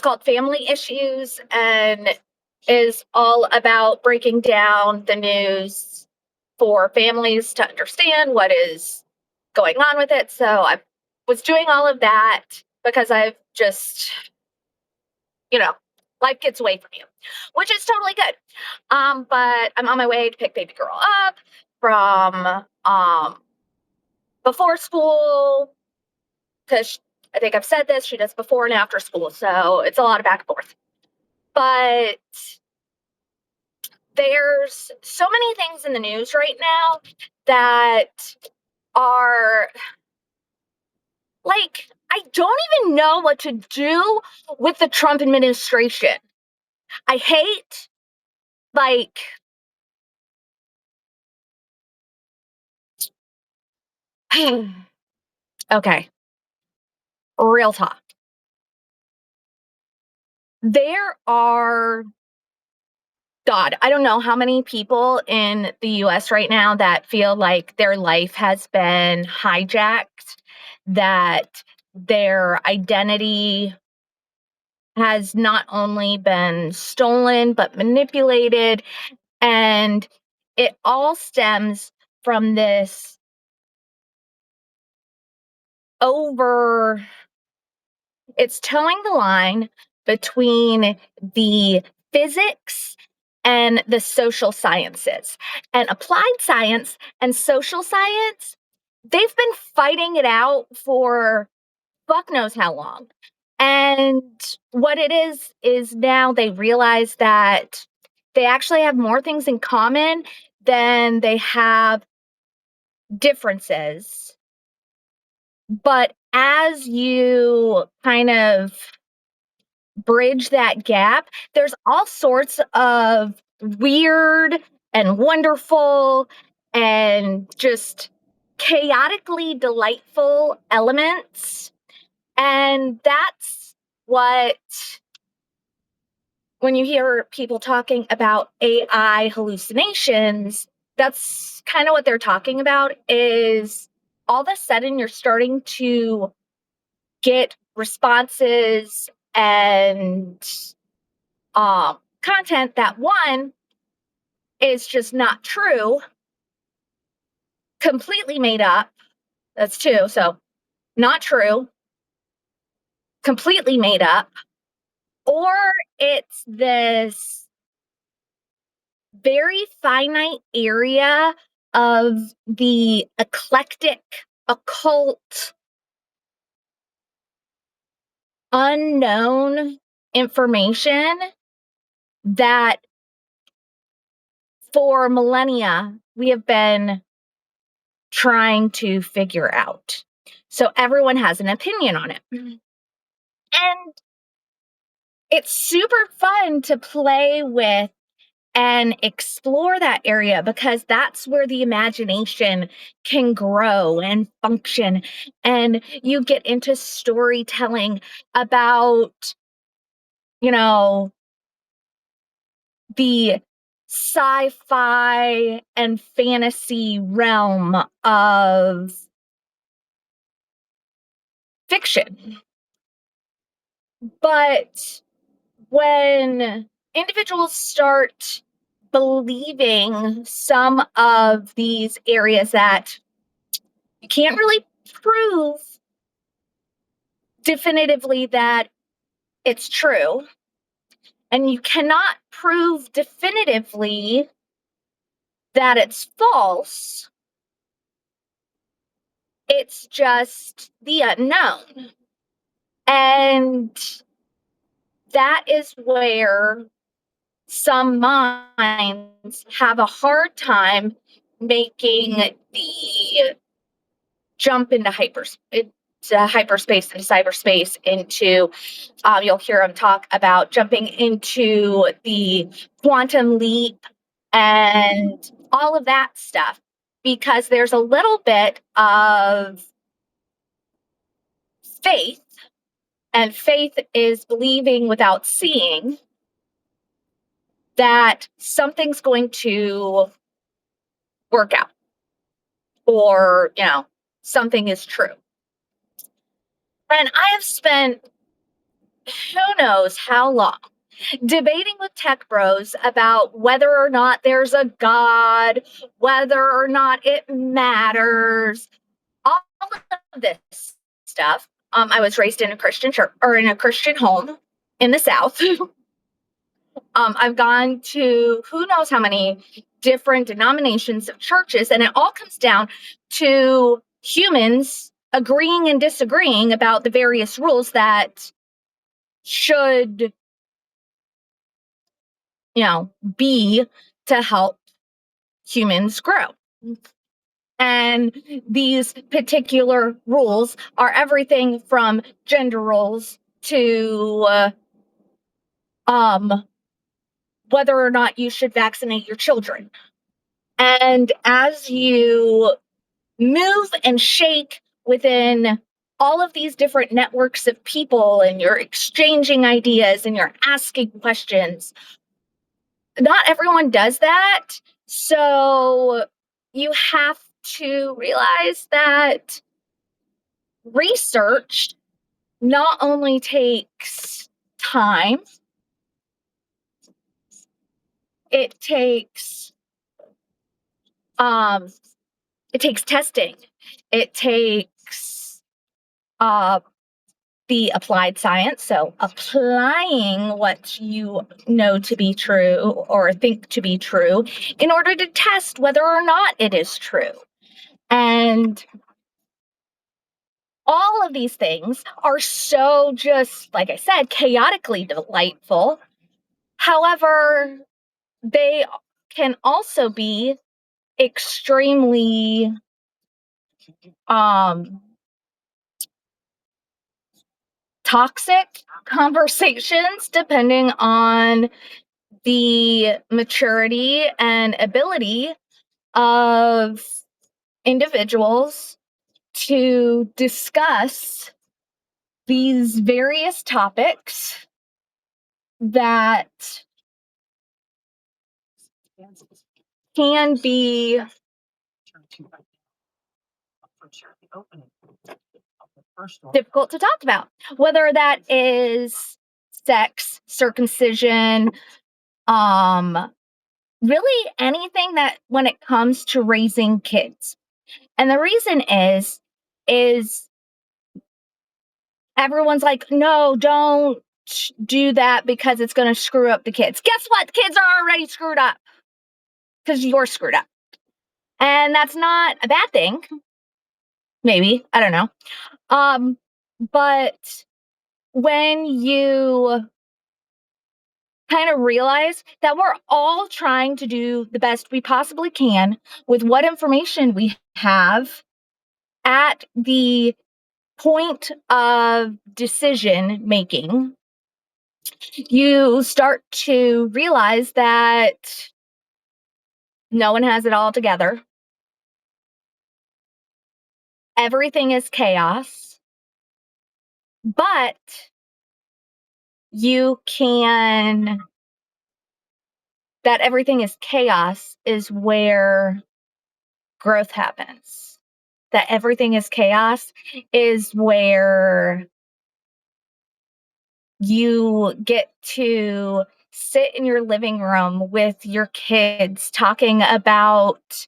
called Family Issues and is all about breaking down the news for families to understand what is going on with it. So I was doing all of that because I've just, you know, life gets away from you, which is totally good. But I'm on my way to pick baby girl up from before school because I think I've said this. She does before and after school, so it's a lot of back and forth. But there's so many things in the news right now that are like, I don't even know what to do with the Trump administration. I hate, like, okay, real talk. There are, God, I don't know how many people in the US right now that feel like their life has been hijacked, that their identity has not only been stolen, but manipulated. And it all stems from this over, it's towing the line between the physics and the social sciences. And applied science and social science, they've been fighting it out for fuck knows how long. And what it is now they realize that they actually have more things in common than they have differences. But as you kind of bridge that gap, there's all sorts of weird and wonderful and just chaotically delightful elements. And that's what, when you hear people talking about AI hallucinations, that's kind of what they're talking about is all of a sudden you're starting to get responses and content that one is just not true, completely made up. That's two. So not true, completely made up, or it's this very finite area of the eclectic, occult, unknown information that for millennia we have been trying to figure out. So everyone has an opinion on it. And it's super fun to play with and explore that area because that's where the imagination can grow and function. And you get into storytelling about, you know, the sci-fi and fantasy realm of fiction. But when individuals start believing some of these areas that you can't really prove definitively that it's true, and you cannot prove definitively that it's false, it's just the unknown. And that is where some minds have a hard time making the jump into hyperspace, into cyberspace, into you'll hear them talk about jumping into the quantum leap and all of that stuff, because there's a little bit of faith, and faith is believing without seeing that something's going to work out, or something is true. And I have spent who knows how long, debating with tech bros about whether or not there's a God, whether or not it matters, all of this stuff. I was raised in a Christian church or in a Christian home in the South. I've gone to who knows how many different denominations of churches, and it all comes down to humans agreeing and disagreeing about the various rules that should, be to help humans grow. And these particular rules are everything from gender roles to whether or not you should vaccinate your children. And as you move and shake within all of these different networks of people and you're exchanging ideas and you're asking questions, not everyone does that. So you have to realize that research not only takes time, it takes um it takes testing. It takes the applied science, so applying what you know to be true or think to be true in order to test whether or not it is true. And all of these things are so just, like I said, chaotically delightful. However, they can also be extremely toxic conversations depending on the maturity and ability of individuals to discuss these various topics that can be difficult to talk about, whether that is sex, circumcision, really anything that when it comes to raising kids. And the reason is everyone's like, no, don't do that because it's going to screw up the kids. Guess what? The kids are already screwed up because you're screwed up. And that's not a bad thing. Maybe. I don't know. But when you kind of realize that we're all trying to do the best we possibly can with what information we have at the point of decision making, you start to realize that no one has it all together. Everything is chaos, but that everything is chaos is where growth happens. That everything is chaos is where you get to sit in your living room with your kids talking about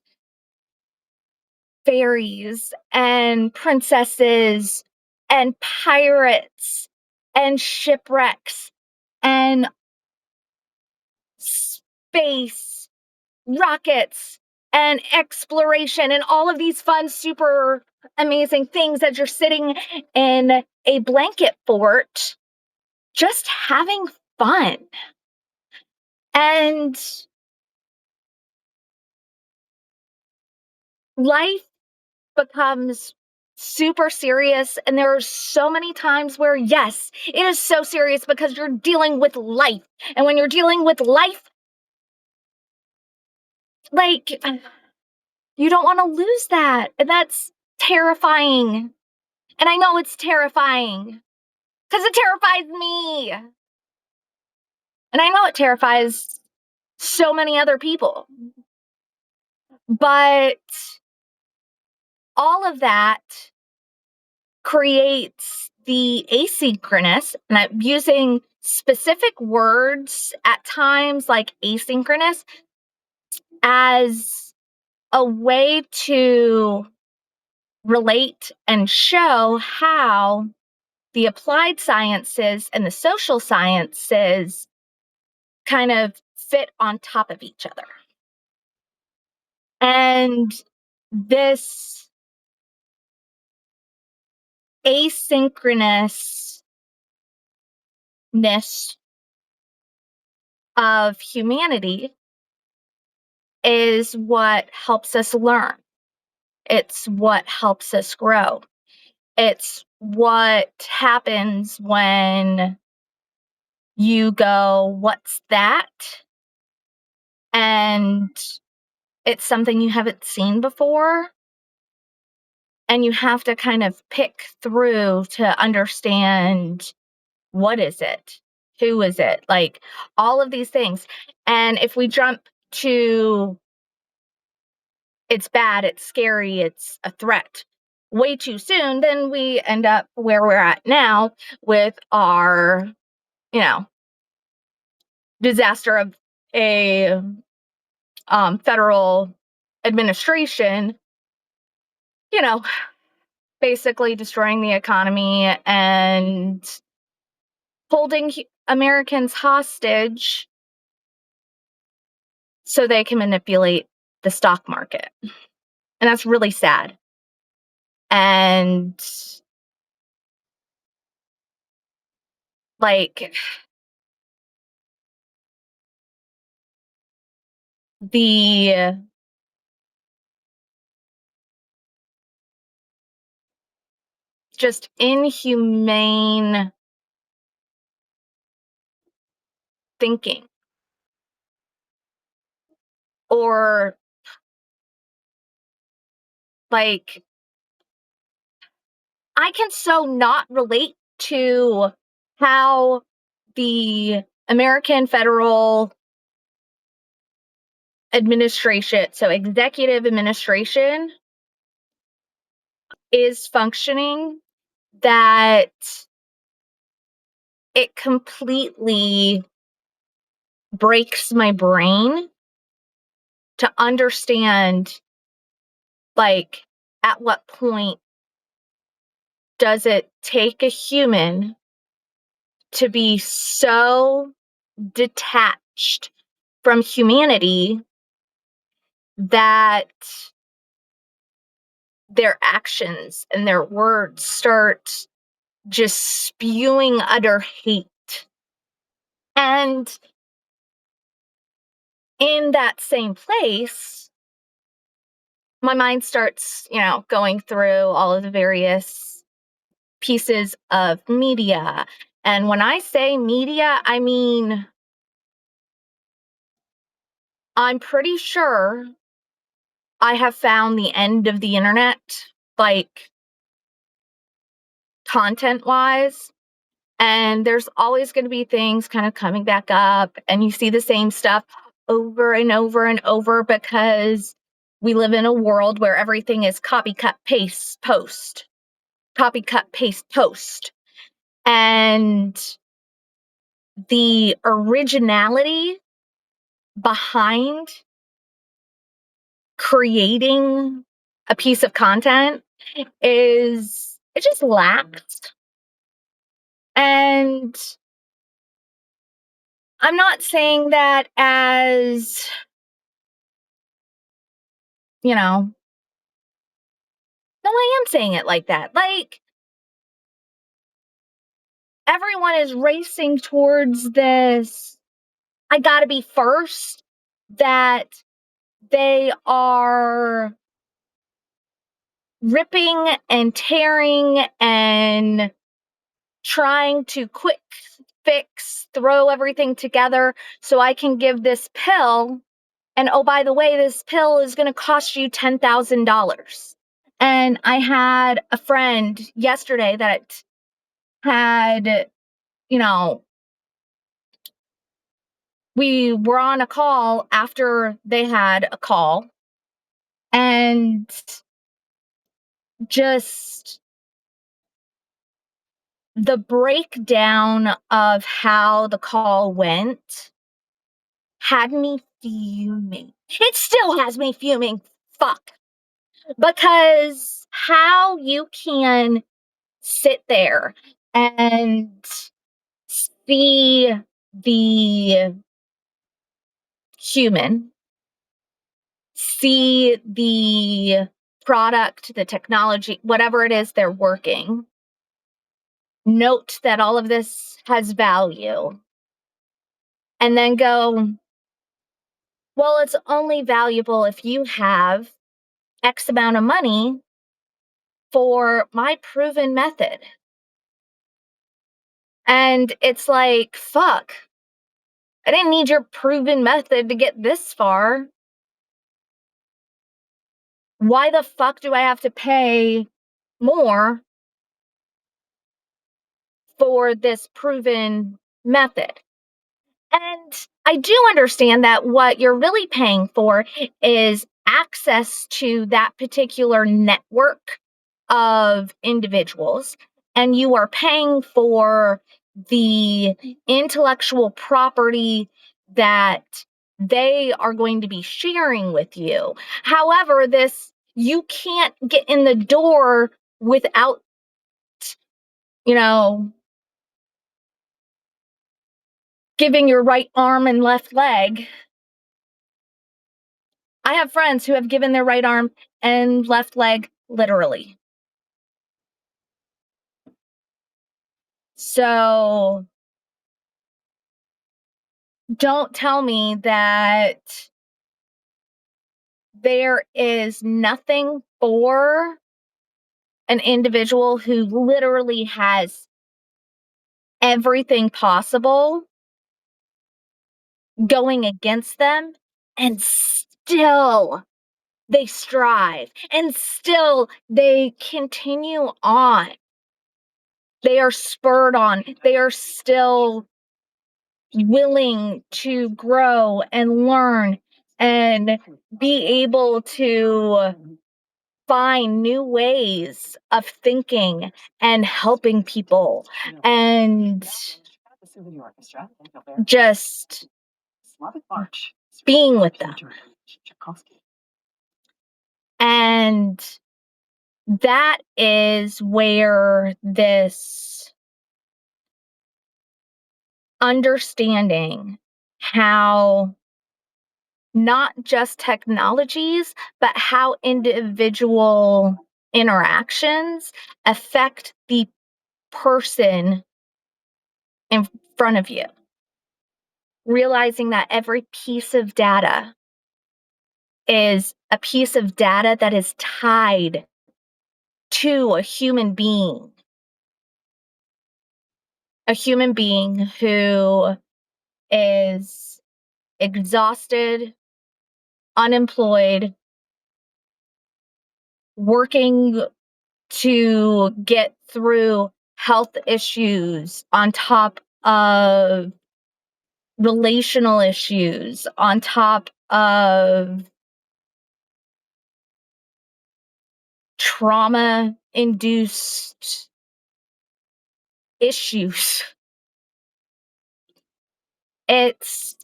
fairies and princesses and pirates and shipwrecks and space, rockets and exploration and all of these fun, super amazing things that you're sitting in a blanket fort just having fun. And life becomes super serious. And there are so many times where, yes, it is so serious because you're dealing with life. And when you're dealing with life, like, you don't want to lose that. And that's terrifying. And I know it's terrifying because it terrifies me. And I know it terrifies so many other people. But all of that creates the asynchronous, and I'm using specific words at times like asynchronous as a way to relate and show how the applied sciences and the social sciences kind of fit on top of each other. And this asynchronousness of humanity is what helps us learn. It's what helps us grow. It's what happens when you go, "What's that?" And it's something you haven't seen before. And you have to kind of pick through to understand, what is it? Who is it? Like all of these things. And if we jump to it's bad, it's scary, it's a threat way too soon, then we end up where we're at now with our, you know, disaster of a federal administration, you know, basically destroying the economy and holding Americans hostage so they can manipulate the stock market. And that's really sad. And like the just inhumane thinking, or like I can so not relate to how the American federal administration, so executive administration, is functioning, that it completely breaks my brain to understand, like, at what point does it take a human to be so detached from humanity that their actions and their words start just spewing utter hate. And in that same place, my mind starts, going through all of the various pieces of media. And when I say media, I mean, I'm pretty sure I have found the end of the internet, like content wise. And there's always going to be things kind of coming back up, and you see the same stuff over and over and over because we live in a world where everything is copy, cut, paste, post, copy, cut, paste, post. And the originality behind creating a piece of content it just lacks. And I'm not saying that as, no, I am saying it like that. Like, everyone is racing towards this, I gotta be first, that they are ripping and tearing and trying to quick fix, throw everything together so I can give this pill. And oh, by the way, this pill is going to cost you $10,000. And I had a friend yesterday that had, we were on a call after they had a call, and just the breakdown of how the call went had me fuming. It still has me fuming. Fuck. Because how you can sit there and see the human, see the product, the technology, whatever it is they're working, note that all of this has value, and then go, well, it's only valuable if you have X amount of money for my proven method. And it's like, fuck, I didn't need your proven method to get this far. Why the fuck do I have to pay more for this proven method? And I do understand that what you're really paying for is access to that particular network of individuals, and you are paying for the intellectual property that they are going to be sharing with you. However, this you can't get in the door without, you know, giving your right arm and left leg. I have friends who have given their right arm and left leg literally. So don't tell me that there is nothing for an individual who literally has everything possible going against them, and still they strive, and still they continue on. They are spurred on. They are still willing to grow and learn and be able to find new ways of thinking and helping people and just being with them. And that is where this understanding how not just technologies, but how individual interactions affect the person in front of you. Realizing that every piece of data is a piece of data that is tied to a human being who is exhausted, unemployed, working to get through health issues on top of relational issues, on top of trauma induced issues. It's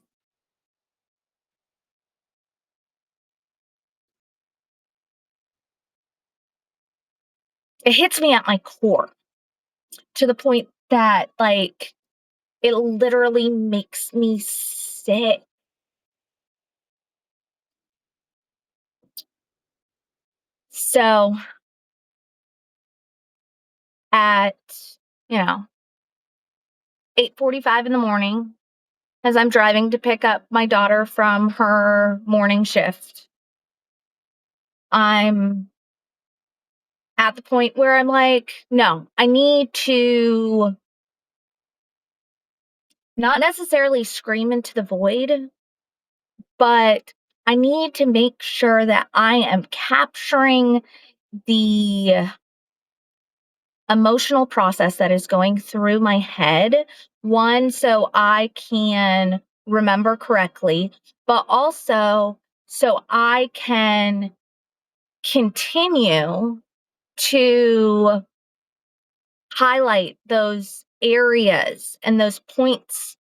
it hits me at my core to the point that like it literally makes me sick. So at, you know, 8:45 in the morning, as I'm driving to pick up my daughter from her morning shift, I'm at the point where I'm like, no, I need to not necessarily scream into the void, but I need to make sure that I am capturing the emotional process that is going through my head. One, so I can remember correctly, but also so I can continue to highlight those areas and those points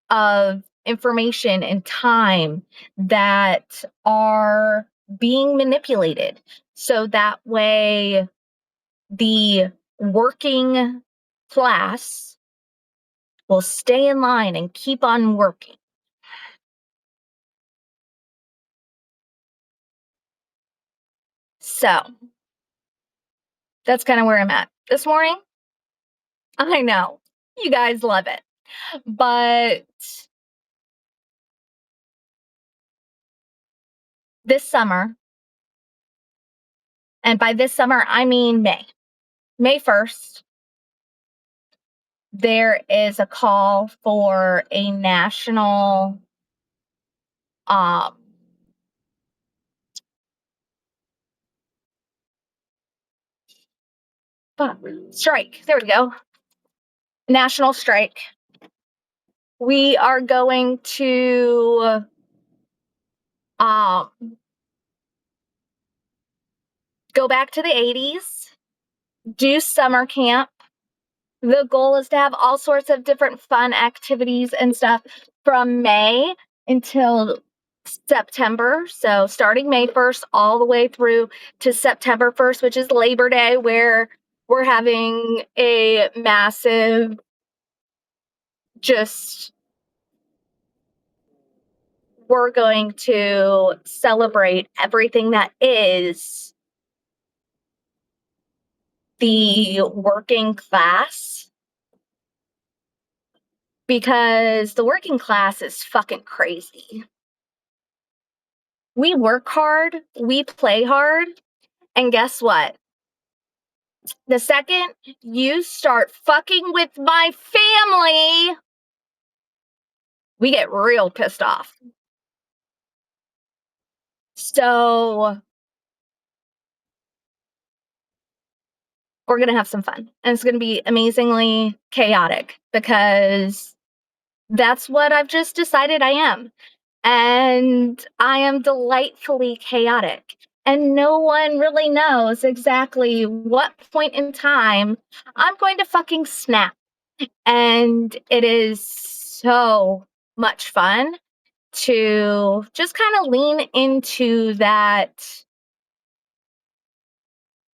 of information and time that are being manipulated. So that way, the working class will stay in line and keep on working. So that's kind of where I'm at this morning. I know you guys love it, but this summer, and by this summer, I mean May 1st, there is a call for a national um, strike. There we go. National strike. We are going to um, go back to the 80s, do summer camp. The goal is to have all sorts of different fun activities and stuff from May until September. So starting May 1st all the way through to September 1st, which is Labor Day, where we're having a massive we're going to celebrate everything that is the working class, because the working class is fucking crazy. We work hard, we play hard, and guess what? The second you start fucking with my family, we get real pissed off. So we're going to have some fun. And it's going to be amazingly chaotic, because that's what I've just decided I am. And I am delightfully chaotic. And no one really knows exactly what point in time I'm going to fucking snap. And it is so much fun to just kind of lean into that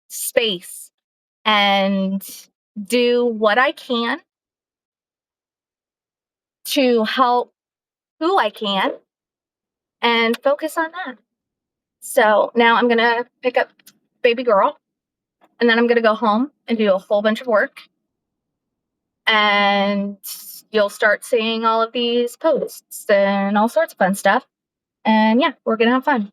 space and do what I can to help who I can and focus on that. So now I'm going to pick up baby girl, and then I'm going to go home and do a whole bunch of work. And you'll start seeing all of these posts and all sorts of fun stuff. And yeah, we're going to have fun.